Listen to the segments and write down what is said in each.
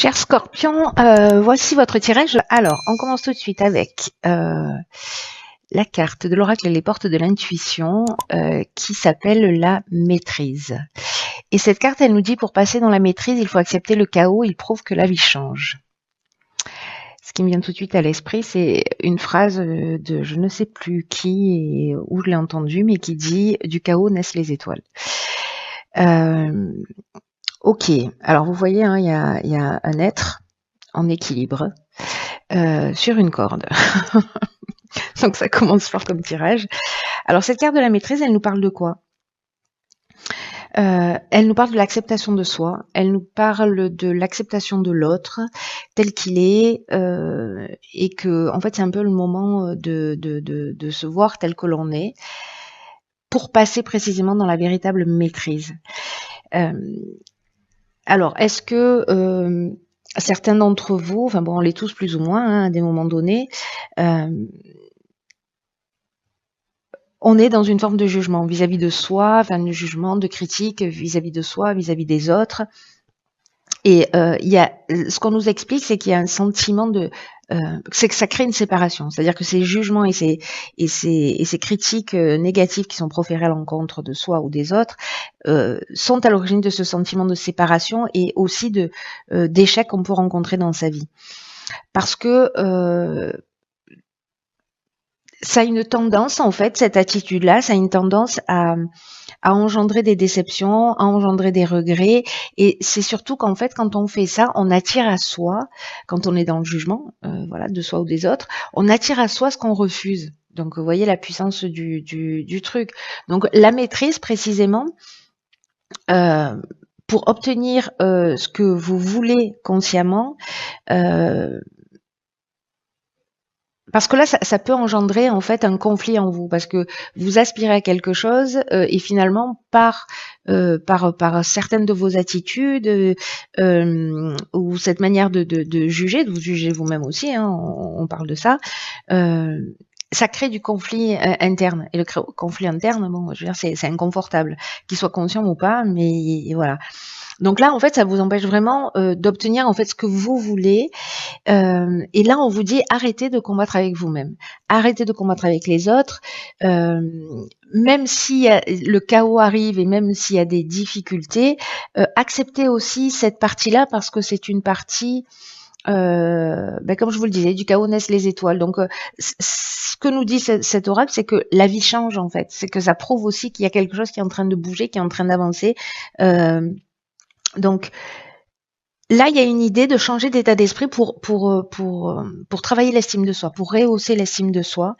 Cher Scorpion, voici votre tirage. Alors, on commence tout de suite avec la carte de l'oracle Les Portes de l'intuition qui s'appelle la maîtrise. Et cette carte, elle nous dit pour passer dans la maîtrise, il faut accepter le chaos, il prouve que la vie change. Ce qui me vient tout de suite à l'esprit, c'est une phrase de je ne sais plus qui et où je l'ai entendue, mais qui dit « Du chaos naissent les étoiles ». Ok, alors vous voyez, hein, il y a un être en équilibre sur une corde. Donc ça commence fort comme tirage. Alors cette carte de la maîtrise, elle nous parle de quoi? Elle nous parle de l'acceptation de soi, elle nous parle de l'acceptation de l'autre tel qu'il est, et que en fait c'est un peu le moment de se voir tel que l'on est pour passer précisément dans la véritable maîtrise. Alors est-ce que certains d'entre vous, enfin bon, on l'est tous plus ou moins hein, à des moments donnés, on est dans une forme de jugement vis-à-vis de soi, enfin de jugement, de critique vis-à-vis de soi, vis-à-vis des autres. Et il y a ce qu'on nous explique, c'est qu'il y a un sentiment de c'est que ça crée une séparation. C'est-à-dire que ces jugements et ces critiques négatives qui sont proférées à l'encontre de soi ou des autres sont à l'origine de ce sentiment de séparation et aussi de d'échec qu'on peut rencontrer dans sa vie. Parce que ça a une tendance, en fait, cette attitude-là, ça a une tendance à engendrer des déceptions, à engendrer des regrets. Et c'est surtout qu'en fait, quand on fait ça, on attire à soi, quand on est dans le jugement, voilà, de soi ou des autres, on attire à soi ce qu'on refuse. Donc, vous voyez la puissance du truc. Donc, la maîtrise, précisément, pour obtenir ce que vous voulez consciemment, parce que là, ça peut engendrer en fait un conflit en vous, parce que vous aspirez à quelque chose et finalement par certaines de vos attitudes ou cette manière de juger, de vous juger vous-même aussi, hein, on parle de ça. Ça crée du conflit interne. Et le conflit interne, bon, je veux dire, c'est inconfortable, qu'il soit conscient ou pas, mais voilà. Donc là, en fait, ça vous empêche vraiment d'obtenir en fait ce que vous voulez. Et là, on vous dit arrêtez de combattre avec vous-même, arrêtez de combattre avec les autres, même si le chaos arrive et même s'il y a des difficultés, acceptez aussi cette partie-là parce que c'est une partie, comme je vous le disais, du chaos naissent les étoiles. Donc, ce que nous dit cet oracle, c'est que la vie change en fait, c'est que ça prouve aussi qu'il y a quelque chose qui est en train de bouger, qui est en train d'avancer. Donc, là, il y a une idée de changer d'état d'esprit pour travailler l'estime de soi, pour rehausser l'estime de soi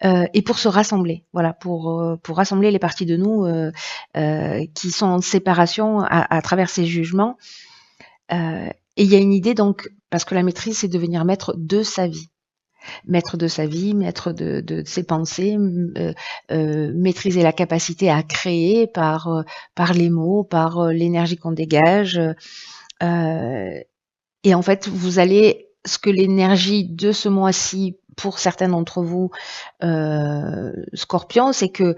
et pour se rassembler. Voilà, pour rassembler les parties de nous qui sont en séparation à travers ces jugements. Et il y a une idée donc, parce que la maîtrise, c'est devenir maître de sa vie. Maître de sa vie, maître de ses pensées, maîtriser la capacité à créer par les mots, par l'énergie qu'on dégage. Et en fait, vous allez, ce que l'énergie de ce mois-ci, pour certains d'entre vous, Scorpion, c'est que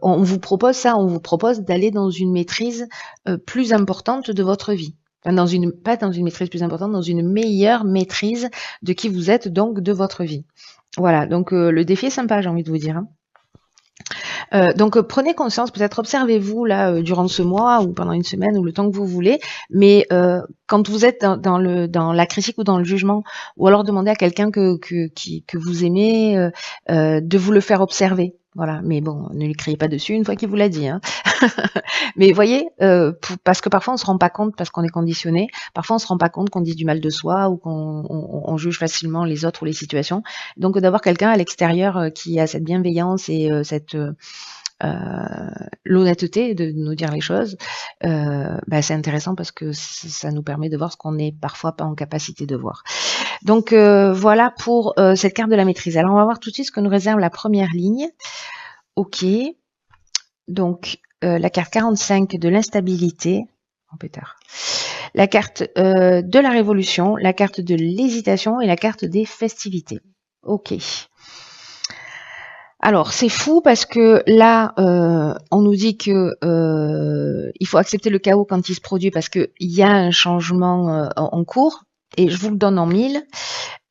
on vous propose ça, on vous propose d'aller dans une maîtrise plus importante de votre vie. Enfin, pas dans une maîtrise plus importante, dans une meilleure maîtrise de qui vous êtes, donc de votre vie. Voilà, donc le défi est sympa, j'ai envie de vous dire. Hein. Donc prenez conscience, peut-être observez-vous là durant ce mois ou pendant une semaine ou le temps que vous voulez, mais quand vous êtes dans la critique ou dans le jugement, ou alors demandez à quelqu'un que vous aimez de vous le faire observer. Voilà, mais bon, ne lui criez pas dessus une fois qu'il vous l'a dit. Hein. Mais voyez, parce que parfois on se rend pas compte parce qu'on est conditionné. Parfois on se rend pas compte qu'on dit du mal de soi ou qu'on juge facilement les autres ou les situations. Donc d'avoir quelqu'un à l'extérieur qui a cette bienveillance et cette l'honnêteté de nous dire les choses, c'est intéressant parce que ça nous permet de voir ce qu'on n'est parfois pas en capacité de voir. Donc voilà pour cette carte de la maîtrise. Alors on va voir tout de suite ce que nous réserve la première ligne. Ok, donc la carte 45 de l'instabilité, en pétard. La carte de la révolution, la carte de l'hésitation et la carte des festivités. Ok. Alors, c'est fou parce que là, on nous dit que il faut accepter le chaos quand il se produit parce qu'il y a un changement en cours. Et je vous le donne en mille.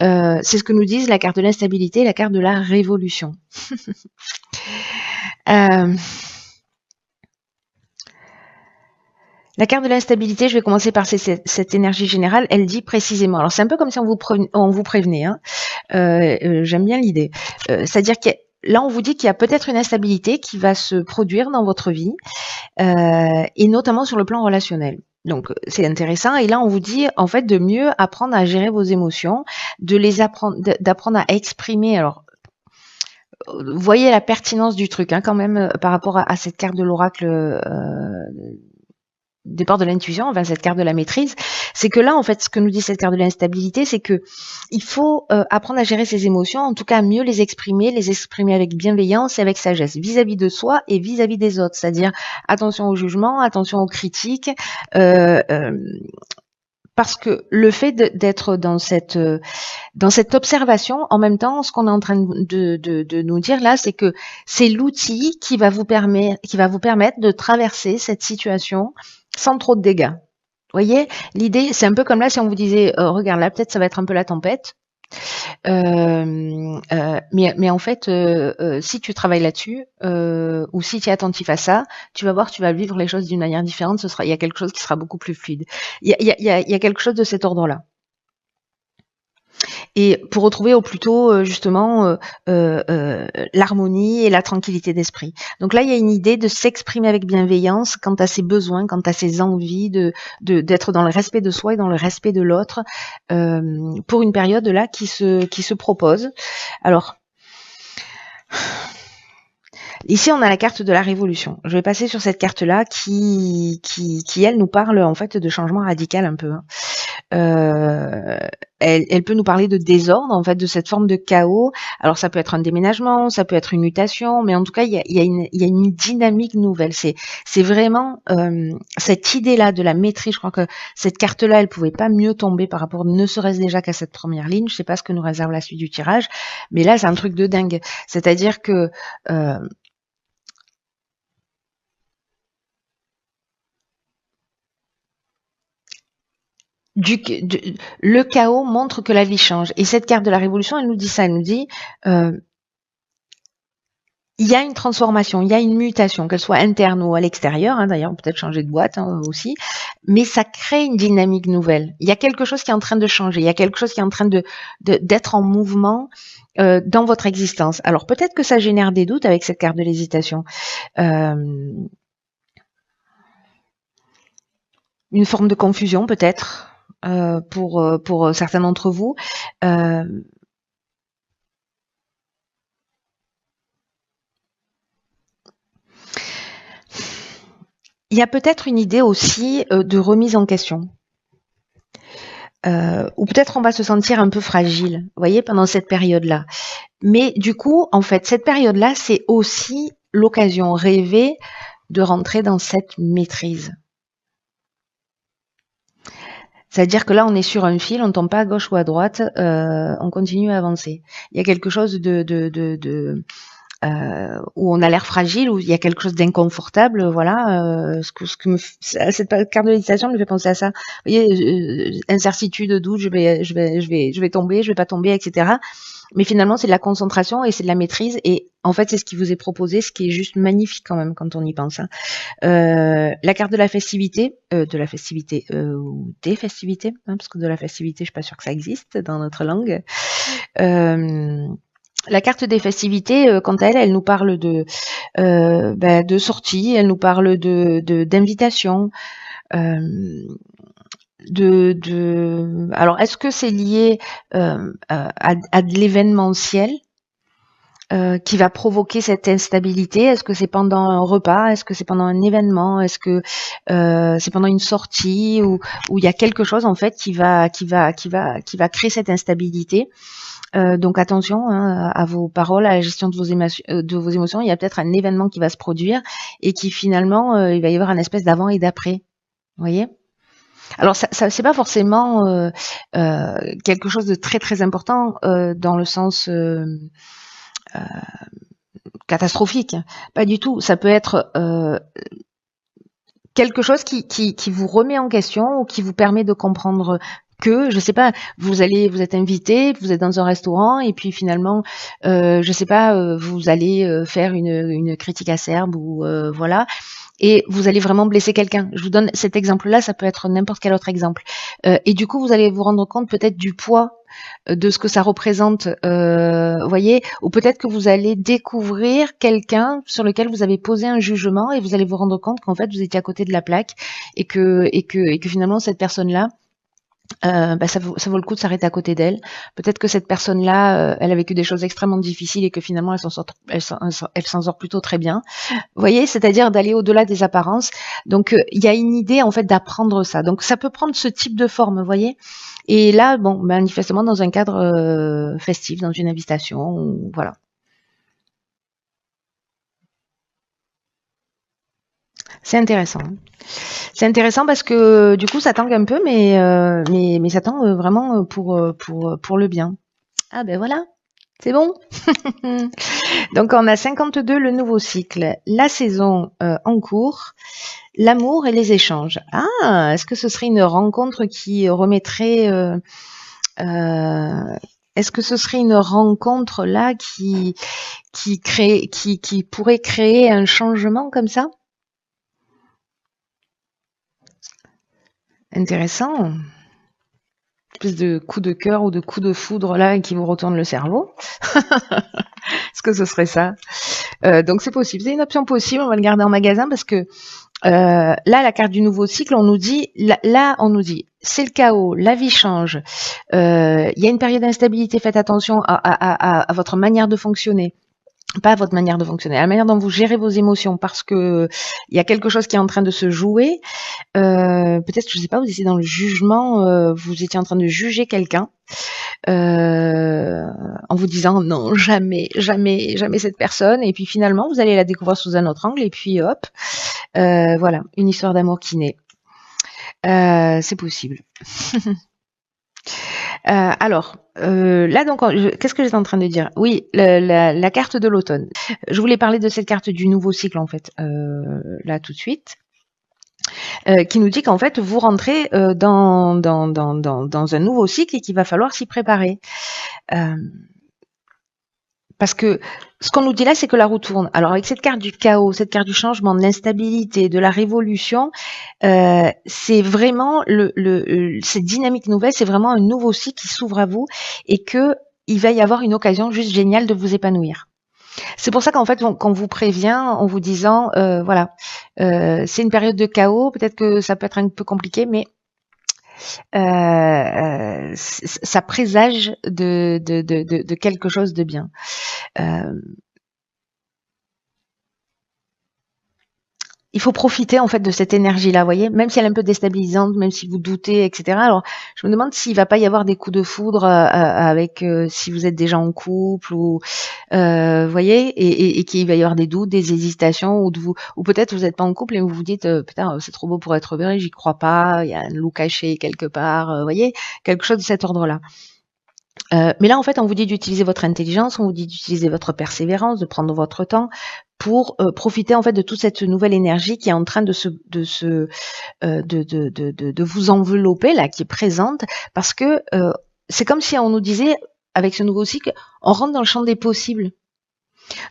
C'est ce que nous disent la carte de l'instabilité et la carte de la révolution. Euh, La carte de l'instabilité, je vais commencer par cette énergie générale, elle dit précisément, alors c'est un peu comme si on vous prévenait, hein. J'aime bien l'idée. C'est-à-dire que là, on vous dit qu'il y a peut-être une instabilité qui va se produire dans votre vie, et notamment sur le plan relationnel. Donc c'est intéressant, et là on vous dit en fait de mieux apprendre à gérer vos émotions, d'apprendre à exprimer. Alors vous voyez la pertinence du truc, hein, quand même, par rapport à cette carte de l'oracle départ de l'intuition, enfin cette carte de la maîtrise, c'est que là, en fait, ce que nous dit cette carte de l'instabilité, c'est que il faut apprendre à gérer ses émotions, en tout cas mieux les exprimer avec bienveillance et avec sagesse, vis-à-vis de soi et vis-à-vis des autres. C'est-à-dire attention au jugement, attention aux critiques, parce que le fait d'être dans cette observation, en même temps, ce qu'on est en train de nous dire là, c'est que c'est l'outil qui va vous permettre de traverser cette situation sans trop de dégâts. Vous voyez, l'idée, c'est un peu comme là, si on vous disait, regarde là, peut-être ça va être un peu la tempête. Mais en fait, si tu travailles là-dessus, ou si tu es attentif à ça, tu vas voir, tu vas vivre les choses d'une manière différente. Il y a quelque chose qui sera beaucoup plus fluide. Il y a quelque chose de cet ordre-là. Et pour retrouver au plus tôt justement l'harmonie et la tranquillité d'esprit. Donc là, il y a une idée de s'exprimer avec bienveillance quant à ses besoins, quant à ses envies, d'être dans le respect de soi et dans le respect de l'autre pour une période là qui se propose. Alors, ici, on a la carte de la révolution. Je vais passer sur cette carte-là qui, elle, nous parle en fait de changement radical un peu. Hein. Elle peut nous parler de désordre, en fait, de cette forme de chaos. Alors, ça peut être un déménagement, ça peut être une mutation, mais en tout cas, il y a une dynamique nouvelle. C'est vraiment cette idée-là de la maîtrise. Je crois que cette carte-là, elle pouvait pas mieux tomber par rapport, ne serait-ce déjà qu'à cette première ligne. Je sais pas ce que nous réserve la suite du tirage, mais là, c'est un truc de dingue. C'est-à-dire que le chaos montre que la vie change. Et cette carte de la révolution, elle nous dit ça, elle nous dit il y a une transformation, il y a une mutation, qu'elle soit interne ou à l'extérieur, hein, d'ailleurs, peut-être changer de boîte aussi, mais ça crée une dynamique nouvelle. Il y a quelque chose qui est en train de changer, il y a quelque chose qui est en train d'être en mouvement dans votre existence. Alors peut-être que ça génère des doutes avec cette carte de l'hésitation. Une forme de confusion peut-être pour certains d'entre vous. Il y a peut-être une idée aussi de remise en question. Ou peut-être on va se sentir un peu fragile, vous voyez, pendant cette période-là. Mais du coup, en fait, cette période-là, c'est aussi l'occasion rêvée de rentrer dans cette maîtrise. C'est-à-dire que là, on est sur un fil, on ne tombe pas à gauche ou à droite, on continue à avancer. Il y a quelque chose où on a l'air fragile, où il y a quelque chose d'inconfortable, voilà. Cette carte de méditation me fait penser à ça. Vous voyez, incertitude, doute, je vais tomber, je vais pas tomber, etc. Mais finalement, c'est de la concentration et c'est de la maîtrise. Et en fait, c'est ce qui vous est proposé, ce qui est juste magnifique quand même quand on y pense. Hein. La carte de la festivité, ou des festivités, hein, parce que de la festivité, je suis pas sûre que ça existe dans notre langue. La carte des festivités, quant à elle, elle nous parle de sortie, elle nous parle d'invitation. Alors, est-ce que c'est lié à de l'événementiel qui va provoquer cette instabilité? Est-ce que c'est pendant un repas? Est-ce que c'est pendant un événement? Est-ce que c'est pendant une sortie où il y a quelque chose en fait qui va créer cette instabilité? Donc attention hein, à vos paroles, à la gestion de vos émotions. Il y a peut-être un événement qui va se produire et qui finalement, il va y avoir un espèce d'avant et d'après. Vous voyez? Alors ça c'est pas forcément quelque chose de très très important dans le sens catastrophique. Pas du tout. Ça peut être quelque chose qui vous remet en question ou qui vous permet de comprendre que, je sais pas, vous êtes invité, vous êtes dans un restaurant et puis finalement, je sais pas, vous allez faire une critique acerbe ou voilà, et vous allez vraiment blesser quelqu'un. Je vous donne cet exemple-là, ça peut être n'importe quel autre exemple. Et du coup, vous allez vous rendre compte peut-être du poids de ce que ça représente, voyez, ou peut-être que vous allez découvrir quelqu'un sur lequel vous avez posé un jugement et vous allez vous rendre compte qu'en fait vous étiez à côté de la plaque et que finalement cette personne-là, ça vaut le coup de s'arrêter à côté d'elle. Peut-être que cette personne-là, elle a vécu des choses extrêmement difficiles et que finalement elle s'en sort plutôt très bien. Vous voyez, c'est-à-dire d'aller au-delà des apparences. Donc, il y a une idée en fait d'apprendre ça. Donc, ça peut prendre ce type de forme, vous voyez. Et là, bon, manifestement dans un cadre festif, dans une invitation, voilà. C'est intéressant. C'est intéressant parce que du coup, ça tangue un peu, mais ça tangue vraiment pour le bien. Ah ben voilà, c'est bon. Donc on a 52, le nouveau cycle, la saison en cours, l'amour et les échanges. Ah, est-ce que ce serait une rencontre qui remettrait est-ce que ce serait une rencontre là qui pourrait créer un changement comme ça? Intéressant. Espèce de coup de cœur ou de coup de foudre là qui vous retourne le cerveau. Est-ce que ce serait ça? Donc c'est possible, c'est une option possible, on va le garder en magasin parce que là, la carte du nouveau cycle, on nous dit, on nous dit, c'est le chaos, la vie change, il y a une période d'instabilité, faites attention à votre manière de fonctionner. Pas à votre manière de fonctionner, à la manière dont vous gérez vos émotions, parce que il y a quelque chose qui est en train de se jouer. Peut-être, je sais pas, vous étiez dans le jugement, vous étiez en train de juger quelqu'un, en vous disant non, jamais, jamais, jamais cette personne. Et puis finalement, vous allez la découvrir sous un autre angle. Et puis hop, voilà, une histoire d'amour qui naît. C'est possible. Alors, là donc, qu'est-ce que j'étais en train de dire? Oui, la carte de l'automne. Je voulais parler de cette carte du nouveau cycle en fait, là tout de suite. Qui nous dit qu'en fait vous rentrez dans un nouveau cycle et qu'il va falloir s'y préparer. Parce que ce qu'on nous dit là, c'est que la roue tourne. Alors avec cette carte du chaos, cette carte du changement, de l'instabilité, de la révolution, c'est vraiment cette dynamique nouvelle, c'est vraiment un nouveau cycle qui s'ouvre à vous et que il va y avoir une occasion juste géniale de vous épanouir. C'est pour ça qu'en fait, qu'on vous prévient en vous disant, voilà, c'est une période de chaos, peut-être que ça peut être un peu compliqué, mais ça présage de quelque chose de bien. Il faut profiter en fait de cette énergie-là, vous voyez, même si elle est un peu déstabilisante, même si vous doutez, etc. Alors, je me demande s'il va pas y avoir des coups de foudre avec si vous êtes déjà en couple ou voyez, et qu'il va y avoir des doutes, des hésitations, ou peut-être vous n'êtes pas en couple et vous vous dites putain c'est trop beau pour être vrai, j'y crois pas, il y a un loup caché quelque part, voyez, quelque chose de cet ordre-là. Mais là, en fait, on vous dit d'utiliser votre intelligence, on vous dit d'utiliser votre persévérance, de prendre votre temps pour profiter en fait de toute cette nouvelle énergie qui est en train de vous envelopper là, qui est présente, parce que c'est comme si on nous disait avec ce nouveau cycle, on rentre dans le champ des possibles.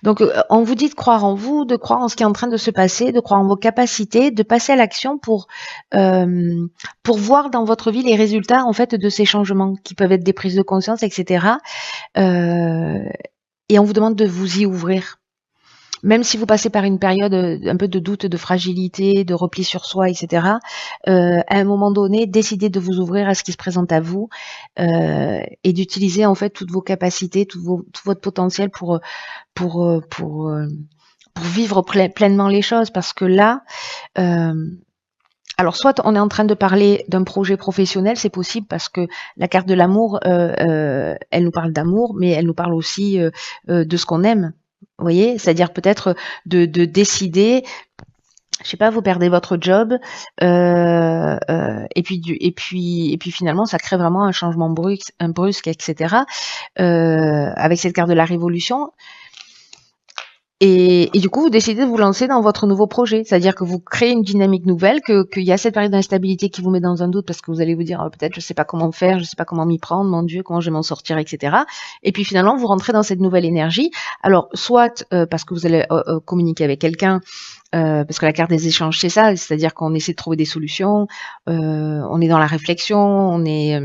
Donc, on vous dit de croire en vous, de croire en ce qui est en train de se passer, de croire en vos capacités, de passer à l'action pour voir dans votre vie les résultats en fait de ces changements qui peuvent être des prises de conscience, etc. Et on vous demande de vous y ouvrir. Même si vous passez par une période un peu de doute, de fragilité, de repli sur soi, etc., à un moment donné, décidez de vous ouvrir à ce qui se présente à vous et d'utiliser en fait toutes vos capacités, tout votre potentiel pour vivre pleinement les choses. Parce que là, alors soit on est en train de parler d'un projet professionnel, c'est possible parce que la carte de l'amour, elle nous parle d'amour, mais elle nous parle aussi de ce qu'on aime. Vous voyez, c'est-à-dire peut-être de décider, je sais pas, vous perdez votre job, et puis finalement ça crée vraiment un changement brusque, etc. Avec cette carte de la révolution, Et du coup, vous décidez de vous lancer dans votre nouveau projet. C'est-à-dire que vous créez une dynamique nouvelle, qu'il y a cette période d'instabilité qui vous met dans un doute parce que vous allez vous dire, peut-être, je sais pas comment faire, je sais pas comment m'y prendre, mon Dieu, comment je vais m'en sortir, etc. Et puis finalement, vous rentrez dans cette nouvelle énergie. Alors, soit parce que vous allez communiquer avec quelqu'un, parce que la carte des échanges, c'est ça, c'est-à-dire qu'on essaie de trouver des solutions, on est dans la réflexion, on est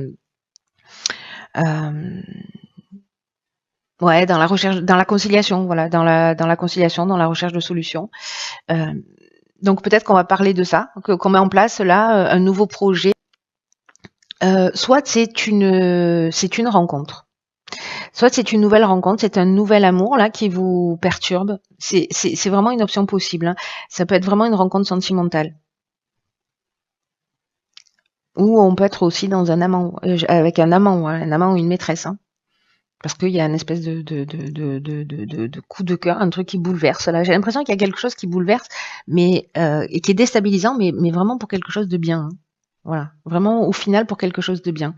euh, ouais, dans la recherche, dans la conciliation, voilà, dans la conciliation, dans la recherche de solutions. Euh, donc peut-être qu'on va parler de ça, qu'on met en place là un nouveau projet. Soit c'est une rencontre, soit c'est une nouvelle rencontre, c'est un nouvel amour là qui vous perturbe. C'est vraiment une option possible, hein. Ça peut être vraiment une rencontre sentimentale. Ou on peut être aussi dans un amant, avec un amant ou une maîtresse, hein. Parce qu'il y a une espèce de coup de cœur, un truc qui bouleverse. Là, j'ai l'impression qu'il y a quelque chose qui bouleverse, mais et qui est déstabilisant, mais vraiment pour quelque chose de bien, hein. Voilà, vraiment au final pour quelque chose de bien.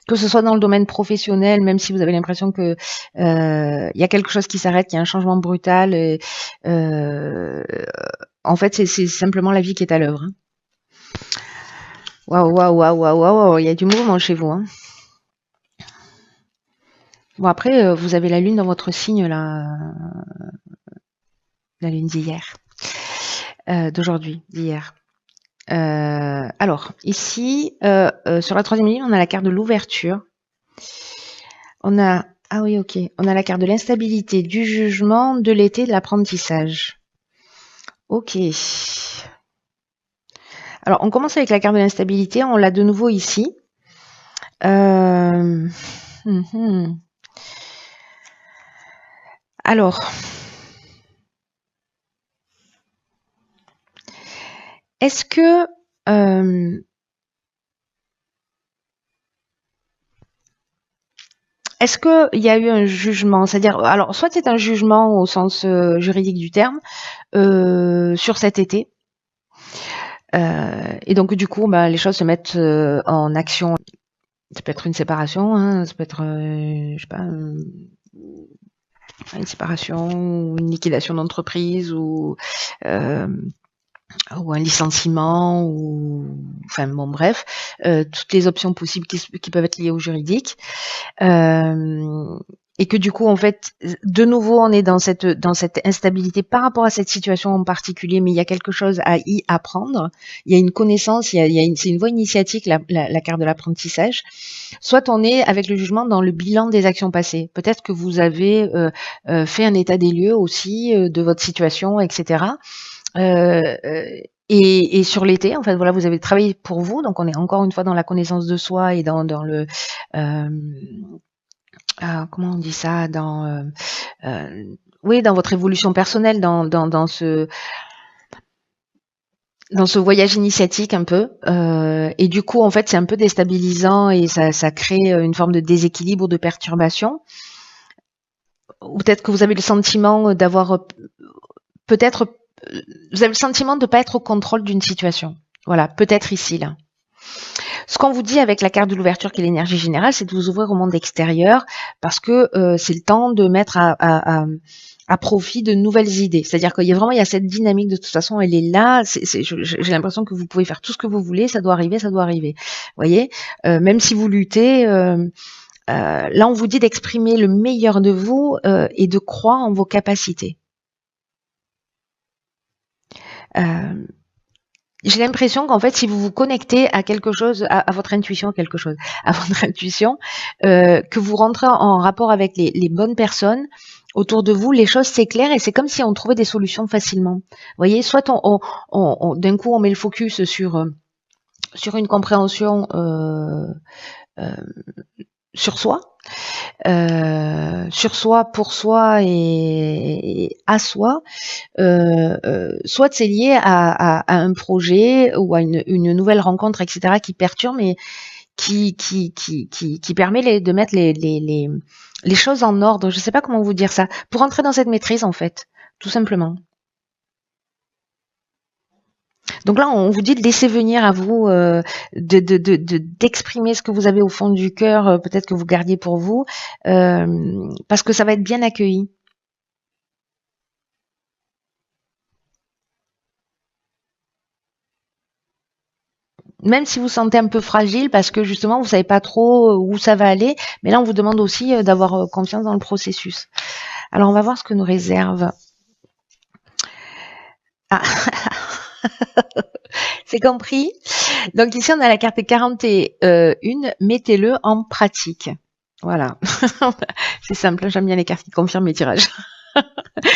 Que ce soit dans le domaine professionnel, même si vous avez l'impression que il y a quelque chose qui s'arrête, qu'il y a un changement brutal. Euh, en fait, c'est simplement la vie qui est à l'œuvre, hein. Waouh, waouh, waouh, waouh, waouh, il y a du mouvement chez vous, hein. Bon après, vous avez la lune dans votre signe là, la lune d'hier, d'aujourd'hui, d'hier. Alors ici, sur la troisième ligne, on a la carte de l'ouverture. On a ah oui, ok. On a la carte de l'instabilité, du jugement, de l'été, de l'apprentissage. Ok. Alors on commence avec la carte de l'instabilité. On l'a de nouveau ici. Euh, Alors, est-ce que est-ce qu'il y a eu un jugement? C'est-à-dire, alors, soit c'est un jugement au sens juridique du terme sur cet été, et donc du coup, bah, les choses se mettent en action. Ça peut être une séparation, hein, ça peut être, je sais pas, une séparation ou une liquidation d'entreprise euh, ou un licenciement ou enfin bon bref, toutes les options possibles qui peuvent être liées au juridique. Et que du coup, en fait, de nouveau, on est dans cette instabilité par rapport à cette situation en particulier, mais il y a quelque chose à y apprendre. Il y a une connaissance, c'est une voie initiatique, la carte de l'apprentissage. Soit on est avec le jugement dans le bilan des actions passées. Peut-être que vous avez fait un état des lieux aussi de votre situation, etc. Euh, euh, et sur l'été, en fait, voilà, vous avez travaillé pour vous, donc on est encore une fois dans la connaissance de soi et dans le comment on dit ça, oui, dans votre évolution personnelle, dans ce voyage initiatique un peu. Et du coup, en fait, c'est un peu déstabilisant et ça crée une forme de déséquilibre ou de perturbation. Ou peut-être que vous avez le sentiment d'avoir peut-être vous avez le sentiment de ne pas être au contrôle d'une situation. Voilà, peut-être ici, là. Ce qu'on vous dit avec la carte de l'ouverture qui est l'énergie générale, c'est de vous ouvrir au monde extérieur parce que c'est le temps de mettre à profit de nouvelles idées. C'est-à-dire qu'il y a vraiment il y a cette dynamique de toute façon, elle est là. J'ai l'impression que vous pouvez faire tout ce que vous voulez, ça doit arriver, ça doit arriver. Vous voyez, même si vous luttez. Là, on vous dit d'exprimer le meilleur de vous et de croire en vos capacités. Euh, J'ai l'impression qu'en fait, si vous vous connectez à quelque chose, à votre intuition, à votre intuition, que vous rentrez en rapport avec les bonnes personnes autour de vous, les choses s'éclairent et c'est comme si on trouvait des solutions facilement. Vous voyez, soit d'un coup on met le focus sur une compréhension euh, sur soi, pour soi et à soi, soit c'est lié à un projet ou à une nouvelle rencontre, etc., qui perturbe et qui permet de mettre les choses en ordre. Je ne sais pas comment vous dire ça. Pour entrer dans cette maîtrise, en fait, tout simplement. Donc là, on vous dit de laisser venir à vous, d'exprimer ce que vous avez au fond du cœur, peut-être que vous gardiez pour vous, parce que ça va être bien accueilli. même si vous sentez un peu fragile parce que justement vous savez pas trop où ça va aller, mais là on vous demande aussi d'avoir confiance dans le processus. Alors on va voir ce que nous réserve. Ah, c'est compris. Donc ici on a la carte 41, mettez-le en pratique. Voilà. C'est simple, j'aime bien les cartes qui confirment mes tirages.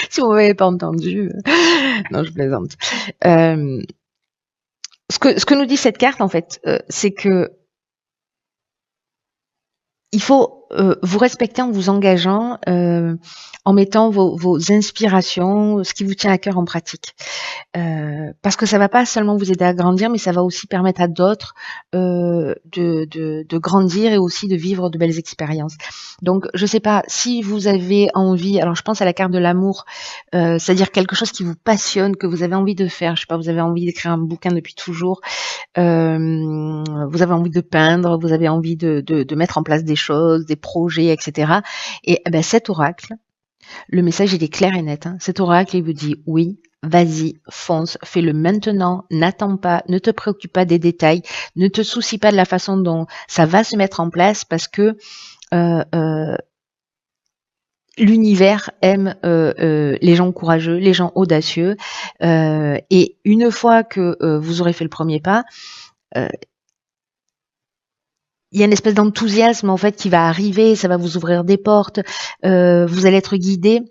Si vous m'avez pas entendu, non je plaisante. Ce que nous dit cette carte en fait, c'est que il faut vous respecter en vous engageant, en mettant vos inspirations, ce qui vous tient à cœur en pratique. Parce que ça va pas seulement vous aider à grandir, mais ça va aussi permettre à d'autres de grandir et aussi de vivre de belles expériences. Donc, je sais pas si vous avez envie. Alors, je pense à la carte de l'amour, c'est-à-dire quelque chose qui vous passionne, que vous avez envie de faire. Je sais pas, vous avez envie d'écrire un bouquin depuis toujours. Vous avez envie de peindre, vous avez envie de mettre en place des choses, des projets, etc. Et ben, cet oracle, le message il est clair et net. Hein. Cet oracle il vous dit oui, vas-y, fonce, fais-le maintenant, n'attends pas, ne te préoccupe pas des détails, ne te soucie pas de la façon dont ça va se mettre en place parce que l'univers aime les gens courageux, les gens audacieux. Et une fois que vous aurez fait le premier pas, il y a une espèce d'enthousiasme en fait qui va arriver, ça va vous ouvrir des portes, vous allez être guidé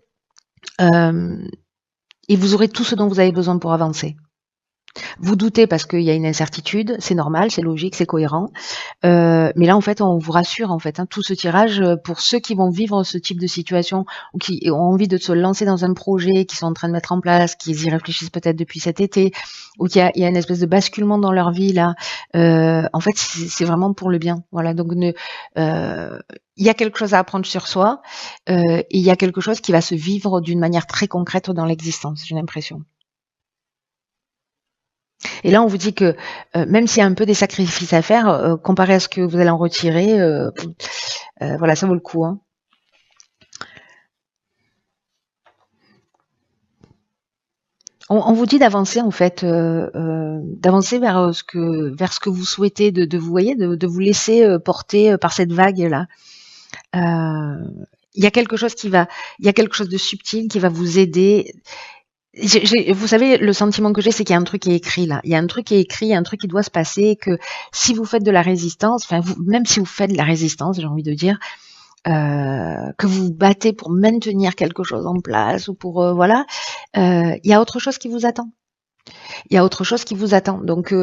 et vous aurez tout ce dont vous avez besoin pour avancer. Vous doutez parce qu'il y a une incertitude, c'est normal, c'est logique, c'est cohérent. Mais là, en fait, on vous rassure, en fait, hein, tout ce tirage, pour ceux qui vont vivre ce type de situation ou qui ont envie de se lancer dans un projet, qui sont en train de mettre en place, qui y réfléchissent peut-être depuis cet été, ou qu'il y a une espèce de basculement dans leur vie là. En fait, c'est vraiment pour le bien. Voilà. Donc, il y a quelque chose à apprendre sur soi, et il y a quelque chose qui va se vivre d'une manière très concrète dans l'existence. J'ai l'impression. Et là, on vous dit que même s'il y a un peu des sacrifices à faire, comparé à ce que vous allez en retirer, voilà, ça vaut le coup. Hein. On vous dit d'avancer en fait, d'avancer vers ce que vous souhaitez, de vous voyez, de vous laisser porter par cette vague là. Il y a quelque chose il y a quelque chose de subtil qui va vous aider. Vous savez, le sentiment que j'ai, c'est qu'il y a un truc qui est écrit là. Il y a un truc qui est écrit, il y a un truc qui doit se passer, que si vous faites de la résistance, enfin, même si vous faites de la résistance, j'ai envie de dire, que vous vous battez pour maintenir quelque chose en place ou pour, voilà, il y a autre chose qui vous attend. Il y a autre chose qui vous attend. Donc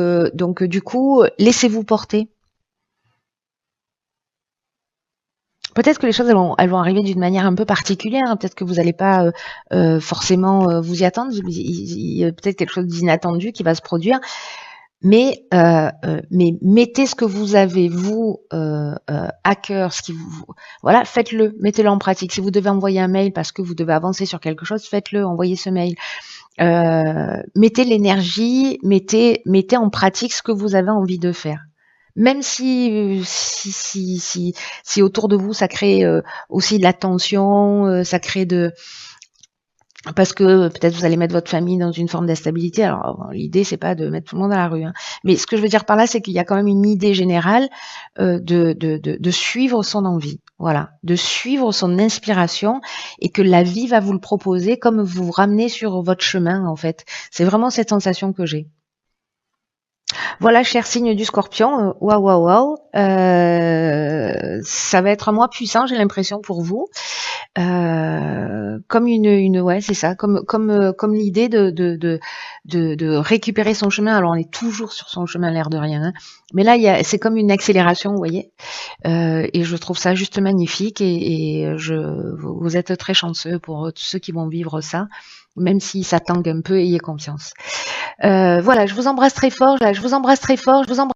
du coup, laissez-vous porter. Peut-être que les choses elles vont arriver d'une manière un peu particulière. Hein. Peut-être que vous n'allez pas forcément vous y attendre. Il y a peut-être quelque chose d'inattendu qui va se produire. Mais mettez ce que vous avez vous à cœur, ce qui vous voilà, faites-le, mettez-le en pratique. Si vous devez envoyer un mail parce que vous devez avancer sur quelque chose, faites-le, envoyez ce mail. Mettez l'énergie, mettez en pratique ce que vous avez envie de faire. Même si autour de vous ça crée aussi de la tension, ça crée parce que peut-être vous allez mettre votre famille dans une forme d'instabilité. Alors l'idée c'est pas de mettre tout le monde à la rue, hein. Mais ce que je veux dire par là, c'est qu'il y a quand même une idée générale de suivre son envie, voilà, de suivre son inspiration et que la vie va vous le proposer comme vous vous ramenez sur votre chemin en fait. C'est vraiment cette sensation que j'ai. Voilà, cher signe du Scorpion, waouh, waouh, waouh. Ça va être un mois puissant, j'ai l'impression pour vous. Comme ouais, c'est ça, comme l'idée de récupérer son chemin. Alors on est toujours sur son chemin, l'air de rien, hein. Mais là, c'est comme une accélération, vous voyez. Et je trouve ça juste magnifique. Vous êtes très chanceux pour tous ceux qui vont vivre ça. Même si ça tangue un peu, ayez confiance. Voilà, je vous embrasse très fort. Je vous embrasse très fort. Je vous embrasse.